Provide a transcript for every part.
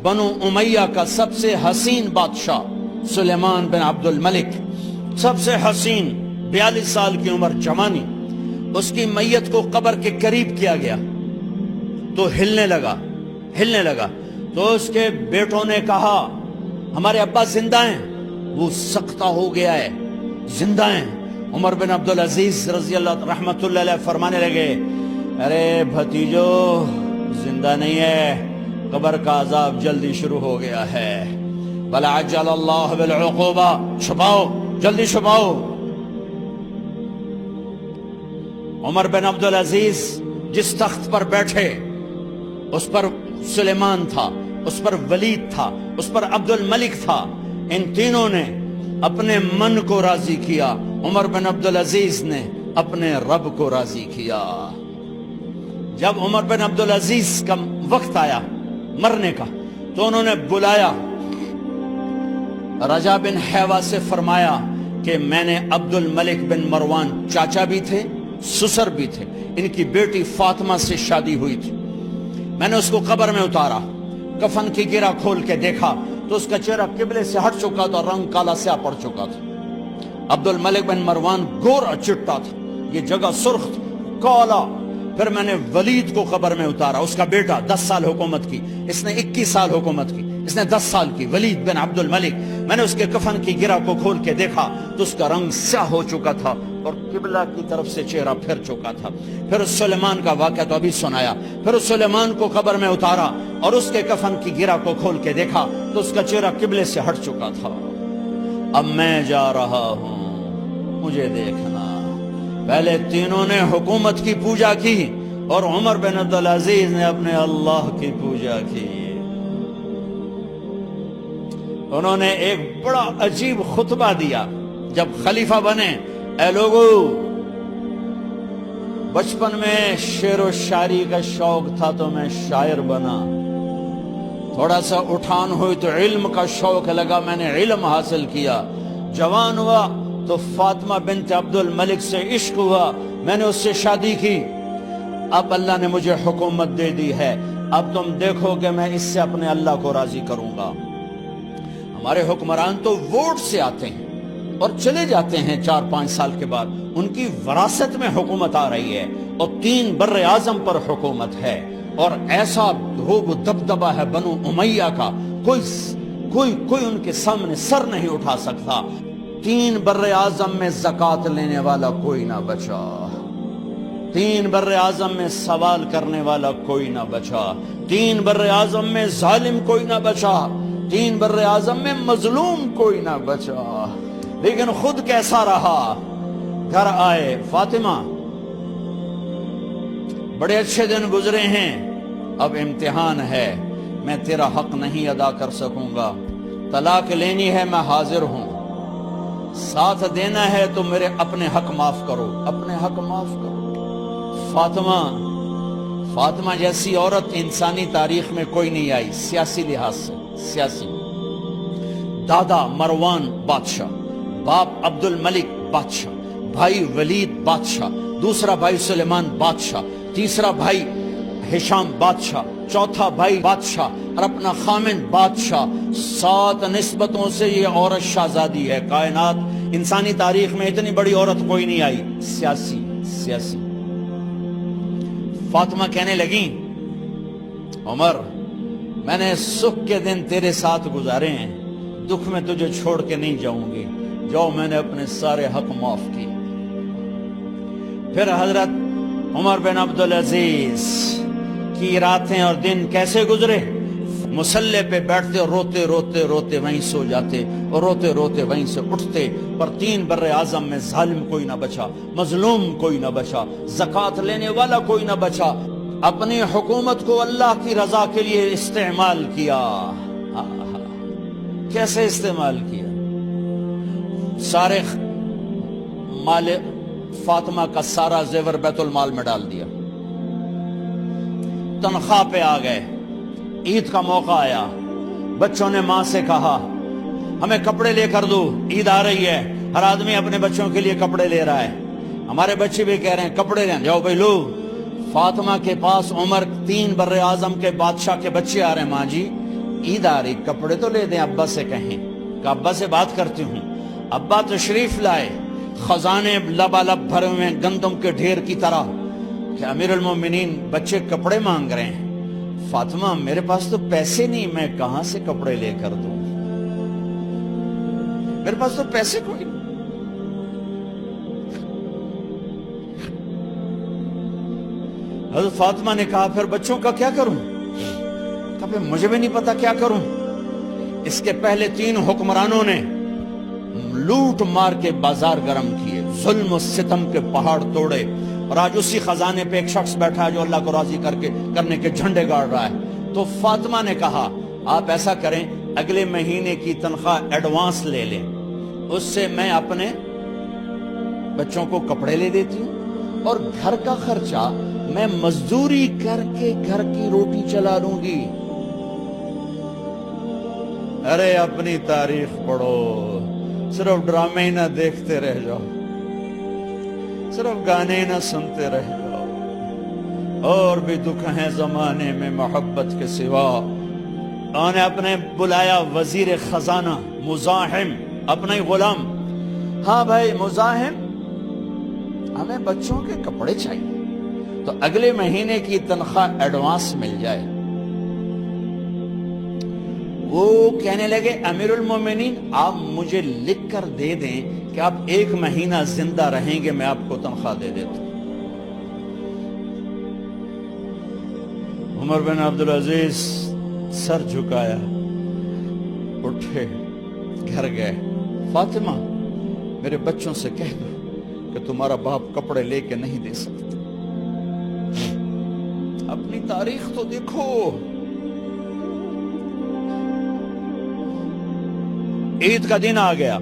بنو امیہ کا سب سے حسین بادشاہ سلیمان بن عبد الملک، سب سے حسین، 42 سال کی عمر، جوانی، اس کی میت کو قبر کے قریب کیا گیا تو ہلنے لگا تو اس کے بیٹوں نے کہا ہمارے ابا زندہ ہیں، وہ سختہ ہو گیا ہے، زندہ ہیں۔ عمر بن عبدالعزیز رضی اللہ رحمت اللہ علیہ فرمانے لگے ارے بھتیجو زندہ نہیں ہے، قبر کا عذاب جلدی شروع ہو گیا ہے، بل عجل اللہ بالعقوبہ، چھپاؤ، جلدی چھپاؤ۔ عمر بن عبدالعزیز جس تخت پر بیٹھے اس پر سلیمان تھا، اس پر ولید تھا، اس پر عبد الملک تھا، ان تینوں نے اپنے من کو راضی کیا، عمر بن عبدالعزیز نے اپنے رب کو راضی کیا۔ جب عمر بن عبدالعزیز کا وقت آیا مرنے کا تو انہوں نے بلایا رجا بن حیوہ سے، فرمایا کہ میں نے عبد الملک بن مروان، چاچا بھی تھے سسر بھی تھے، ان کی بیٹی فاطمہ سے شادی ہوئی تھی، میں نے اس کو قبر میں اتارا، کفن کی گرہ کھول کے دیکھا تو اس کا چہرہ قبلے سے ہٹ چکا تھا، رنگ کالا سیاہ پڑ چکا تھا۔ عبد الملک بن مروان گورا چٹا تھا، یہ جگہ سرخ تھی، کالا۔ پھر میں نے ولید کو قبر میں اتارا، اس کا بیٹا 10 سال حکومت کی، اس نے 21 سال حکومت کی، اس نے 10 سال کی، ولید بن عبد الملک۔ میں نے اس کے کفن کی گرہ کو کھول کے دیکھا تو اس کا رنگ سیاہ ہو چکا تھا اور قبلہ کی طرف سے چہرہ پھر چکا تھا۔ پھر اس سلیمان کا واقعہ تو ابھی سنایا، پھر اس سلیمان کو قبر میں اتارا اور اس کے کفن کی گرہ کو کھول کے دیکھا تو اس کا چہرہ قبلے سے ہٹ چکا تھا۔ اب میں جا رہا ہوں، مجھے دیکھنا۔ پہلے تینوں نے حکومت کی پوجا کی اور عمر بن عبدالعزیز نے اپنے اللہ کی پوجا کی۔ انہوں نے ایک بڑا عجیب خطبہ دیا جب خلیفہ بنے، اے لوگو، بچپن میں شعر و شاعری کا شوق تھا تو میں شاعر بنا، تھوڑا سا اٹھان ہوئی تو علم کا شوق لگا، میں نے علم حاصل کیا، جوان ہوا تو فاطمہ بنت عبد الملک سے عشق ہوا، میں نے اس سے شادی کی، اب اللہ نے مجھے حکومت دے دی ہے، اب تم دیکھو کہ میں اس سے اپنے اللہ کو راضی کروں گا۔ ہمارے حکمران تو ووٹ سے آتے ہیں اور چلے جاتے ہیں 4-5 سال کے بعد، ان کی وراثت میں حکومت آ رہی ہے اور 3 بر اعظم پر حکومت ہے، اور ایسا روب و دبدبہ ہے بنو امیہ کا، کوئی ان کے سامنے سر نہیں اٹھا سکتا۔ 3 بر اعظم میں زکوٰۃ لینے والا کوئی نہ بچا، 3 بر اعظم میں سوال کرنے والا کوئی نہ بچا، 3 بر اعظم میں ظالم کوئی نہ بچا، 3 بر اعظم میں مظلوم کوئی نہ بچا۔ لیکن خود کیسا رہا؟ گھر آئے، فاطمہ بڑے اچھے دن گزرے ہیں، اب امتحان ہے، میں تیرا حق نہیں ادا کر سکوں گا، طلاق لینی ہے میں حاضر ہوں، ساتھ دینا ہے تو میرے اپنے حق معاف کرو، اپنے حق معاف کرو۔ فاطمہ جیسی عورت انسانی تاریخ میں کوئی نہیں آئی، سیاسی لحاظ سے، سیاسی، دادا مروان بادشاہ، باپ عبد الملک بادشاہ، بھائی ولید بادشاہ، دوسرا بھائی سلیمان بادشاہ، تیسرا بھائی ہشام بادشاہ، چوتھا بھائی بادشاہ اور اپنا خامن بادشاہ، 7 نسبتوں سے یہ عورت شہزادی ہے۔ کائنات انسانی تاریخ میں اتنی بڑی عورت کوئی نہیں آئی، سیاسی۔ فاطمہ کہنے لگیں عمر، میں نے سکھ کے دن تیرے ساتھ گزارے ہیں، دکھ میں تجھے چھوڑ کے نہیں جاؤں گی، جاؤ میں نے اپنے سارے حق معاف کیے۔ پھر حضرت عمر بن عبدالعزیز کی راتیں اور دن کیسے گزرے؟ مصلے پہ بیٹھتے اور روتے وہیں سو جاتے اور روتے وہیں سے اٹھتے، پر 3 بر اعظم میں ظالم کوئی نہ بچا، مظلوم کوئی نہ بچا، زکوٰۃ لینے والا کوئی نہ بچا، اپنی حکومت کو اللہ کی رضا کے لیے استعمال کیا۔ کیسے استعمال کیا؟ سارے مال فاطمہ کا سارا زیور بیت المال میں ڈال دیا، تنخواہ پہ آ گئے، عید کا موقع آیا، بچوں نے ماں سے کہا ہمیں کپڑے لے کر دو، عید آ رہی ہے، ہر آدمی اپنے بچوں کے لیے کپڑے لے رہا ہے، ہمارے بچے بھی کہہ رہے ہیں کپڑے لیں، جاؤ بھائی لو۔ فاطمہ کے پاس عمر 3 بر اعظم کے بادشاہ کے بچے آ رہے ہیں، ماں جی عید آ رہی، کپڑے تو لے دیں، ابا سے کہیں کہ ابا سے بات کرتی ہوں۔ ابا تشریف لائے، خزانے لبالب بھرے ہوئے ہیں گندم کے ڈھیر کی طرح کہ امیر المومنین بچے کپڑے مانگ رہے ہیں۔ فاطمہ میرے پاس تو پیسے نہیں، میں کہاں سے کپڑے لے کر دوں، میرے پاس تو پیسے کوئی نہیں۔ حضرت فاطمہ نے کہا پھر بچوں کا کیا کروں؟ کہا پھر مجھے بھی نہیں پتا کیا کروں۔ اس کے پہلے 3 حکمرانوں نے لوٹ مار کے بازار گرم کیے، ظلم و ستم کے پہاڑ توڑے، اور آج اسی خزانے پہ ایک شخص بیٹھا ہے جو اللہ کو راضی کرنے کے جھنڈے گاڑ رہا ہے۔ تو فاطمہ نے کہا آپ ایسا کریں، اگلے مہینے کی تنخواہ ایڈوانس لے لیں، اس سے میں اپنے بچوں کو کپڑے لے دیتی ہوں، اور گھر کا خرچہ میں مزدوری کر کے گھر کی روٹی چلا لوں گی۔ ارے اپنی تاریخ پڑھو، صرف ڈرامے ہی نہ دیکھتے رہ جاؤ، صرف گانے ہی نہ سنتے رہ جاؤ، اور بھی دکھ ہیں زمانے میں محبت کے سوا۔ انہوں نے اپنے بلایا وزیر خزانہ مزاحم، اپنا ہی غلام، ہاں بھائی مزاحم، ہمیں بچوں کے کپڑے چاہیے، تو اگلے مہینے کی تنخواہ ایڈوانس مل جائے۔ وہ کہنے لگے امیر المومنین آپ مجھے لکھ کر دے دیں کہ آپ 1 مہینہ زندہ رہیں گے، میں آپ کو تنخواہ دے دیتا ہوں۔ عمر بن عبدالعزیز سر جھکایا، اٹھے، گھر گئے، فاطمہ میرے بچوں سے کہہ دو کہ تمہارا باپ کپڑے لے کے نہیں دے سکتا۔ اپنی تاریخ تو دیکھو، عید کا دن آ گیا،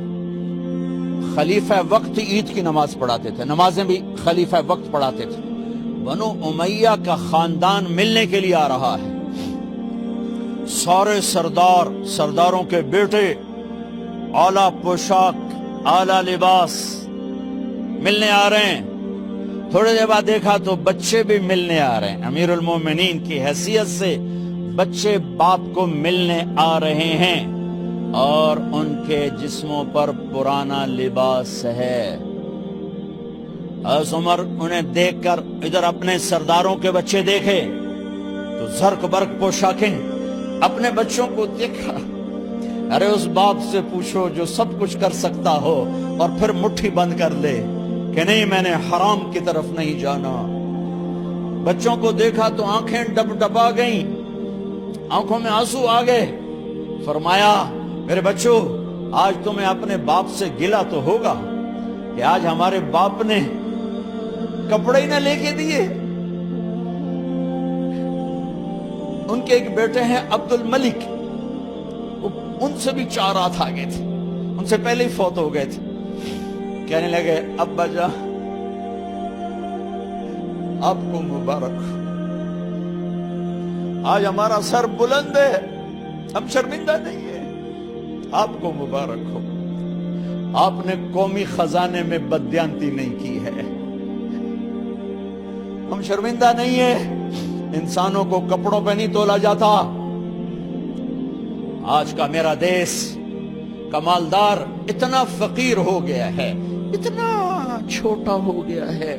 خلیفہ وقت عید کی نماز پڑھاتے تھے، نمازیں بھی خلیفہ وقت پڑھاتے تھے۔ بنو امیہ کا خاندان ملنے کے لیے آ رہا ہے، سارے سرداروں کے بیٹے اعلیٰ پوشاک، اعلیٰ لباس ملنے آ رہے ہیں۔ تھوڑے دیر بعد دیکھا تو بچے بھی ملنے آ رہے ہیں، امیر المومنین کی حیثیت سے بچے باپ کو ملنے آ رہے ہیں، اور ان کے جسموں پر پرانا لباس ہے۔ حضرت عمر انہیں دیکھ کر ادھر اپنے سرداروں کے بچے دیکھے تو زرق برق پوشاکیں، اپنے بچوں کو دیکھا۔ ارے اس باپ سے پوچھو جو سب کچھ کر سکتا ہو اور پھر مٹھی بند کر لے کہ نہیں میں نے حرام کی طرف نہیں جانا۔ بچوں کو دیکھا تو آنکھیں ڈبڈبا گئیں، آنکھوں میں آنسو آ گئے۔ فرمایا میرے بچوں آج تمہیں اپنے باپ سے گلہ تو ہوگا کہ آج ہمارے باپ نے کپڑے ہی نہ لے کے دیے۔ ان کے ایک بیٹے ہیں عبد الملک، ان سے بھی 4 ہاتھ آگے تھے، ان سے پہلے ہی فوت ہو گئے تھے۔ کہنے لگے ابا جان آپ کو مبارک، آج ہمارا سر بلند ہے، ہم شرمندہ نہیں ہیں، آپ کو مبارک ہو، آپ نے قومی خزانے میں بددیانتی نہیں کی ہے، ہم شرمندہ نہیں ہیں۔ انسانوں کو کپڑوں پہ نہیں تولا جاتا۔ آج کا میرا دیس کا مالدار اتنا فقیر ہو گیا ہے، اتنا چھوٹا ہو گیا ہے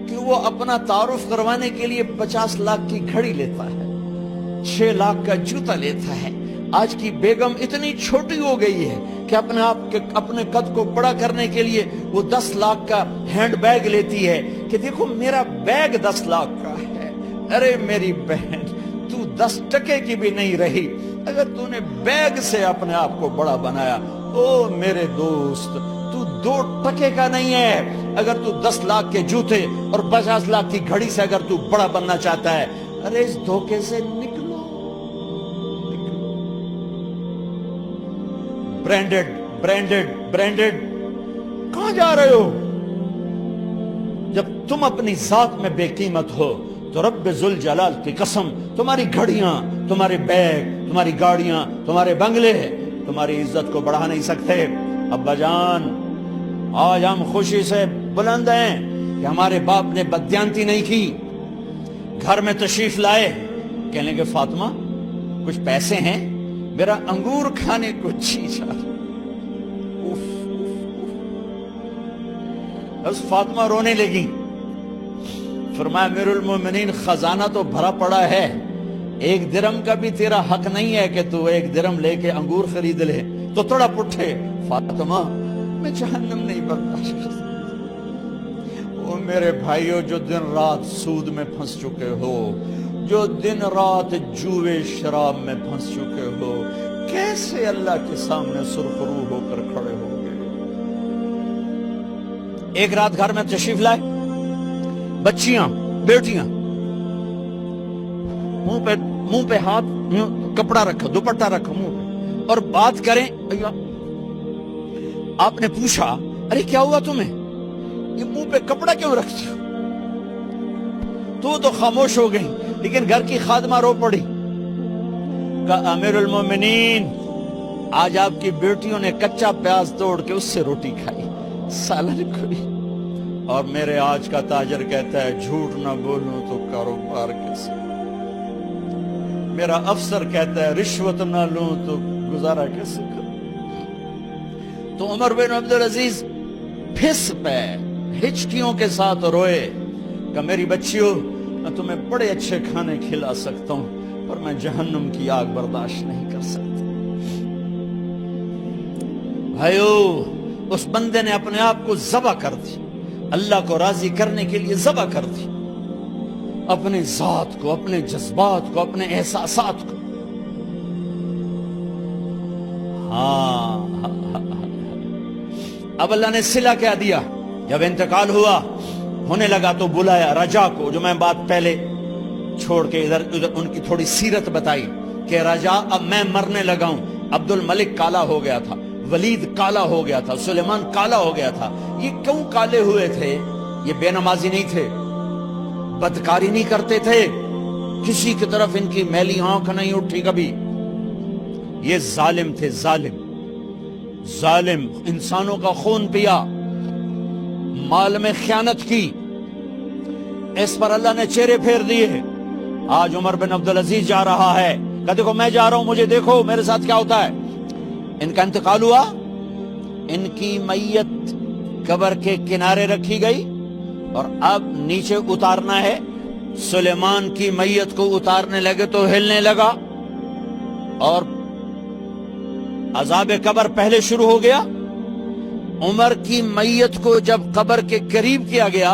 کہ وہ اپنا تعارف کروانے کے لیے 50 لاکھ کی گھڑی لیتا ہے، 6 لاکھ کا جوتا لیتا ہے۔ آج کی بیگم اتنی چھوٹی ہو گئی ہے کہ اپنے قد کو بڑا کرنے کے لیے وہ 10 لاکھ کا ہینڈ بیگ لیتی ہے کہ دیکھو میرا بیگ 10 لاکھ کا ہے۔ ارے میری بہن تو 10 ٹکے کی بھی نہیں رہی، اگر تو نے بیگ سے اپنے آپ کو بڑا بنایا، او میرے دوست تو 2 ٹکے کا نہیں ہے۔ اگر تو 10 لاکھ کے جوتے اور 50 لاکھ کی گھڑی سے اگر تو بڑا بننا چاہتا ہے، ارے اس دھوکے سے نکلو۔ برینڈڈ کہاں جا رہے ہو؟ جب تم اپنی ذات میں بے قیمت ہو تو رب ذوالجلال کی قسم تمہاری گھڑیاں، تمہارے بیگ، تمہاری گاڑیاں، تمہارے بنگلے تمہاری عزت کو بڑھا نہیں سکتے۔ ابا جان آج ہم خوشی سے بلند ہیں کہ ہمارے باپ نے بددیانتی نہیں کی۔ گھر میں تشریف لائے، کہنے لگے فاطمہ کچھ پیسے ہیں، میرا انگور کھانے کو جی چاہ رہا۔ بس فاطمہ رونے لگی، فرمایا امیر المومنین خزانہ تو بھرا پڑا ہے، 1 درم کا بھی تیرا حق نہیں ہے کہ تو 1 درم لے کے انگور خرید لے۔ تو تھوڑا پٹھے، فاطمہ میں جہنم نہیں برداشت کر سکتا۔ وہ میرے بھائیوں جو دن رات سود میں پھنس چکے ہو، جو دن رات جوئے شراب میں پھنس چکے ہو، کیسے اللہ کے سامنے سرخرو ہو کر کھڑے ہو گے؟ ایک رات گھر میں تشریف لائے، بچیاں بیٹیاں، منہ پہ ہاتھ، کپڑا رکھا، دوپٹہ رکھا منہ پہ، اور بات کریں۔ آپ نے پوچھا ارے کیا ہوا تمہیں، یہ منہ پہ کپڑا کیوں رکھتی ہو؟ تو خاموش ہو گئی، لیکن گھر کی خادمہ رو پڑی، کہا امیر المومنین آج آپ کی بیٹیوں نے کچا پیاز توڑ کے اس سے روٹی کھائی، سالن کھائی، اور میرے آج کا تاجر کہتا ہے جھوٹ نہ بولوں تو کاروبار کیسے، میرا افسر کہتا ہے رشوت نہ لوں تو گزارا کیسے کروں۔ تو عمر بن عبدالعزیز پھس پہ ہچکیوں کے ساتھ روئے کہ میری بچیوں میں تمہیں بڑے اچھے کھانے کھلا سکتا ہوں، پر میں جہنم کی آگ برداشت نہیں کر سکتا۔ بھائیو، اس بندے نے اپنے آپ کو ذبح کر دی، اللہ کو راضی کرنے کے لیے ذبح کر دی، اپنے ذات کو، اپنے جذبات کو، اپنے احساسات کو۔ ہاں اب اللہ نے صلہ کیا دیا، جب انتقال ہوا ہونے لگا تو بلایا رجا کو، جو میں بات پہلے چھوڑ کے ادھر ان کی تھوڑی سیرت بتائی کہ رجا اب میں مرنے لگا ہوں۔ عبد الملک کالا ہو گیا تھا، ولید کالا ہو گیا تھا، سلیمان کالا ہو گیا تھا۔ یہ کیوں کالے ہوئے تھے؟ یہ بے نمازی نہیں تھے، بدکاری نہیں کرتے تھے، کسی کی طرف ان کی میلی آنکھ نہیں اٹھی کبھی۔ یہ ظالم تھے، ظالم، انسانوں کا خون پیا، مال میں خیانت کی، اس پر اللہ نے چہرے پھیر دیے۔ آج عمر بن عبدالعزیز جا رہا ہے کہ دیکھو میں جا رہا ہوں، مجھے دیکھو میرے ساتھ کیا ہوتا ہے۔ ان کا انتقال ہوا، ان کی میت قبر کے کنارے رکھی گئی، اور اب نیچے اتارنا ہے۔ سلیمان کی میت کو اتارنے لگے تو ہلنے لگا، اور عذاب قبر پہلے شروع ہو گیا۔ عمر کی میت کو جب قبر کے قریب کیا گیا،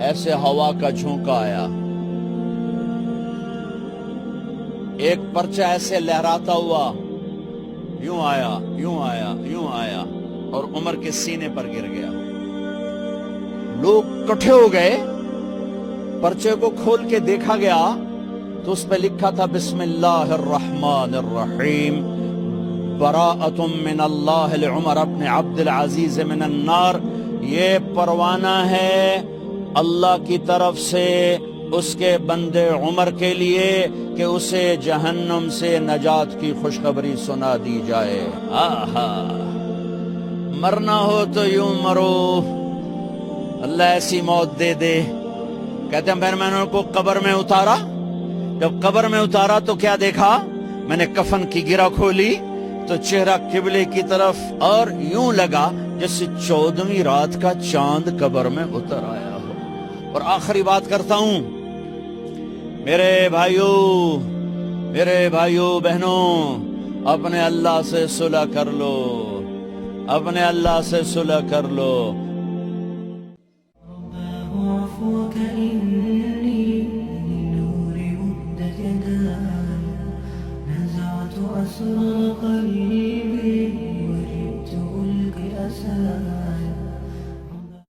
ایسے ہوا کا جھونکا آیا، ایک پرچہ ایسے لہراتا ہوا یوں آیا، یوں آیا، یوں آیا، اور عمر کے سینے پر گر گیا۔ لوگ کٹھے ہو گئے، پرچے کو کھول کے دیکھا گیا تو اس پہ لکھا تھا بسم اللہ الرحمن الرحیم، براءۃ من اللہ لعمر بن عبد العزیز من النار۔ یہ پروانہ ہے اللہ کی طرف سے اس کے بندے عمر کے لیے کہ اسے جہنم سے نجات کی خوشخبری سنا دی جائے۔ آہا، مرنا ہو تو یوں مرو، اللہ ایسی موت دے دے۔ کہتے ہیں میں نے ان کو قبر میں اتارا، جب قبر میں اتارا تو کیا دیکھا؟ میں نے کفن کی گرہ کھولی تو چہرہ قبلے کی طرف، اور یوں لگا جیسے 14ویں رات کا چاند قبر میں اتر آیا ہو۔ اور آخری بات کرتا ہوں، میرے بھائیوں بہنوں، اپنے اللہ سے صلح کر لو، اپنے اللہ سے صلح کر لو۔ أسرى قلبي